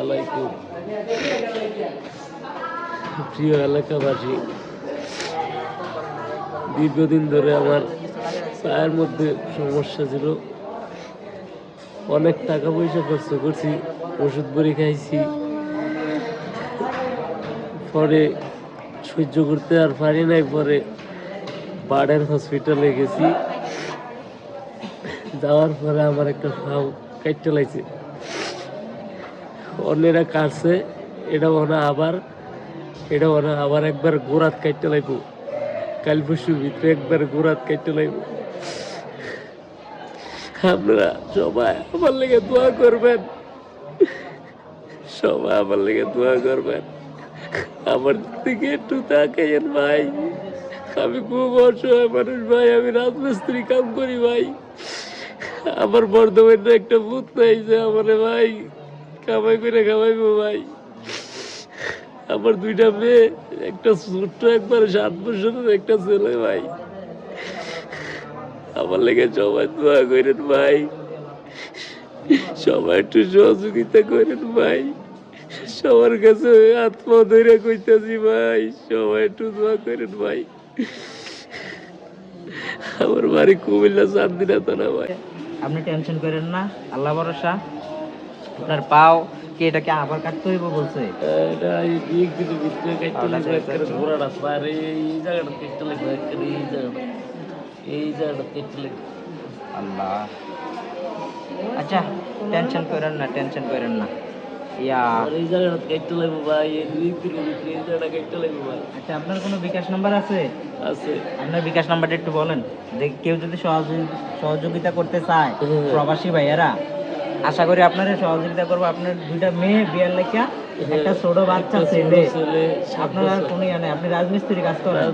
আলাইকুম। প্রিয় এলাকাবাসী, দীর্ঘদিন ধরে আমার পায়ের মধ্যে সমস্যা ছিল। অনেক টাকা পয়সা খরচ করছি, ওষুধ বড়ি খাইছি, পরে সহ্য করতে আর পারি নাই। পরে বার্ডেন হসপিটালে গেছি। যাওয়ার পরে আমার একটা ফাউ কাটতে লাগছে। অন্যেরা কাটছে, এটা মনে আবার একবার গোড়াত কাটতে লাগবো। কাল পরশুর ভিতরে একবার গোড়াত কাটতে লাগবো। আপনারা সবাই আমার লেগে দোয়া করবেন, সবাই আমার লেগে দোয়া করবেন। আমার দিকে একটু তাকাইয়েন ভাই। আমি খুব অসহায় মানুষ ভাই, আমি রাজমিস্ত্রি কাম করি ভাই। আমার বর্ধমানে একটা ভূত পাইছে আমারে ভাই, কামাই করে খাওয়াইবো ভাই। আমার দুইটা মেয়ে, একটা ছোট্ট একবার 7 বছরের একটা ছেলে ভাই। আমার লেগে সবাই দোয়া করেন ভাই, সবাই একটু সহযোগিতা করেন ভাই। সবার কাছে আত্মা ধরে কইতাছি ভাই, সবাই একটু দোয়া করেন ভাই। আমার বাড়ি কুমিল্লা চান্দিনা থানা ভাই। আপনি টেনশন করেন না, আল্লাহ ভরসা। আপনার পাও কি এটাকে আবার কাটতে হইব বলছে? এটা এই বিয়ে কিন্তু ভিতরে কাটতে লাগবে, একটা ঘোড়াটা পার এই জায়গাটা কেটে লাগবে, একটা এই জায়গাটা কেটে লাগবে। আল্লাহ, আচ্ছা টেনশন করেন না ইয়া। এই জায়গাটা কেটে লাগবে ভাই, এই ভিতরে এই জায়গাটা কেটে লাগবে ভাই। আচ্ছা, আপনার কোনো বিকাশ নাম্বার আছে? আছে। আপনার বিকাশ নাম্বারটা একটু বলেন, দেখি কেউ যদি সহযোগিতা করতে চায়, প্রবাসী ভাইয়ারা আশা করি আপনারা সহযোগিতা করবো। আপনার দুইটা মেয়ে বিয়ার লেখা, একটা ছোট বাচ্চা ছেলে, আপনার আর কোনো ইয়ে নেই। আপনি রাজমিস্ত্রি কাজ করেন,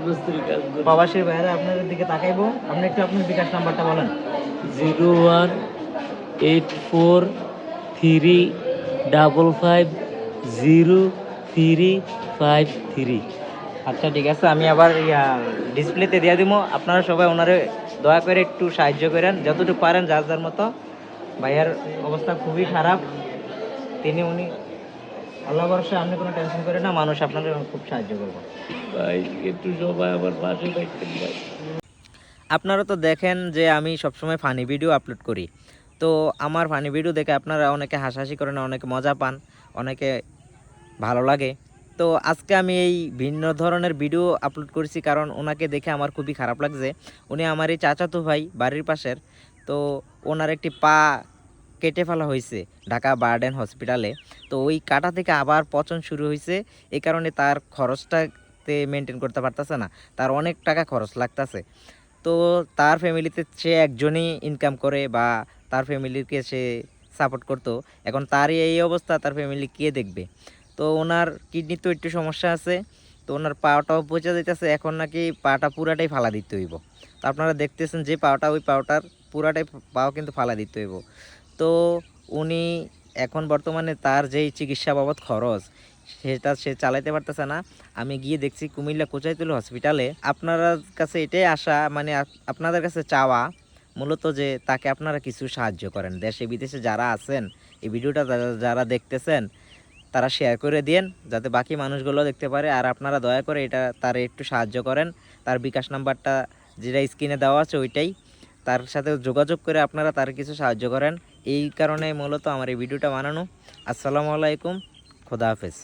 প্রবাসী ভাইয়ারা আপনাদের দিকে তাকাইবো। আপনি একটু আপনার বিকাশ নাম্বারটা বলেন। 01843550353। আচ্ছা ঠিক আছে, আমি আবার ডিসপ্লেতে দিয়ে দিব। আপনারা সবাই ওনারে দয়া করে একটু সাহায্য করেন যতটুকু পারেন, যার যার মতো। ভাইয়ার অবস্থা খুবই খারাপ, উনি আল্লাহ ভরসা। আপনি কোনো টেনশন করেন না, মানুষ আপনাদের খুব সাহায্য করবো ভাই। একটু সবাই আমার পাশে থাকতেন ভাই। আপনারা তো দেখেন যে আমি সবসময় ফানি ভিডিও আপলোড করি, তো আমার ফানি ভিডিও দেখে আপনারা অনেকে হাসাহাসি করেন, অনেকে মজা পান, অনেকে ভালো লাগে। তো আজকে আমি এই ভিন্ন ধরনের ভিডিও আপলোড করেছি কারণ ওনাকে দেখে আমার খুবই খারাপ লাগছে। উনি আমার এই চাচাতো ভাই, বাড়ির পাশের। তো ওনার একটি পা কেটে ফেলা হয়েছে ঢাকা বার্ডেন হসপিটালে। তো ওই কাটা থেকে আবার পচন শুরু হয়েছে, এই কারণে তার খরচটাতে মেনটেন করতে পারতেছে না, তার অনেক টাকা খরচ লাগতেছে। তো তার ফ্যামিলিতে সে একজনই ইনকাম করে বা তার ফ্যামিলিকে সে সাপোর্ট করতো। এখন তারই এই অবস্থা, তার ফ্যামিলি কে দেখবে? তো ওনার কিডনি তো একটু সমস্যা আছে, তো ওনার পাটাও পচে যেতেছে। এখন নাকি পাটা পুরাটাই ফালা দিতে হইব। তো আপনারা দেখতেছেন যে পাওটা, ওই পাওটার পুরাটাই পাও কিন্তু ফালা দিতে হইব। তো উনি এখন বর্তমানে তার যেই চিকিৎসা বাবদ খরচ, সেটা সে চালাইতে পারতেছে না। আমি গিয়ে দেখছি কুমিল্লা কোচাইতুল হসপিটালে। আপনার কাছে এটাই আশা, মানে আপনাদের কাছে চাওয়া মূলত যে তাকে আপনারা কিছু সাহায্য করেন। দেশে বিদেশে যারা আছেন, এই ভিডিওটা যারা দেখতেছেন তারা শেয়ার করে দিন যাতে বাকি মানুষগুলো দেখতে পারে। আর আপনারা দয়া করে এটা তার একটু সাহায্য করেন। তার বিকাশ নাম্বারটা যেটা স্ক্রিনে দেওয়া আছে ওইটাই, তার সাথে যোগাযোগ করে আপনারা তার কিছু সাহায্য করেন। এই কারণে মূলত আমার এই ভিডিওটা বানানো। আসসালামু আলাইকুম, খোদা হাফেজ।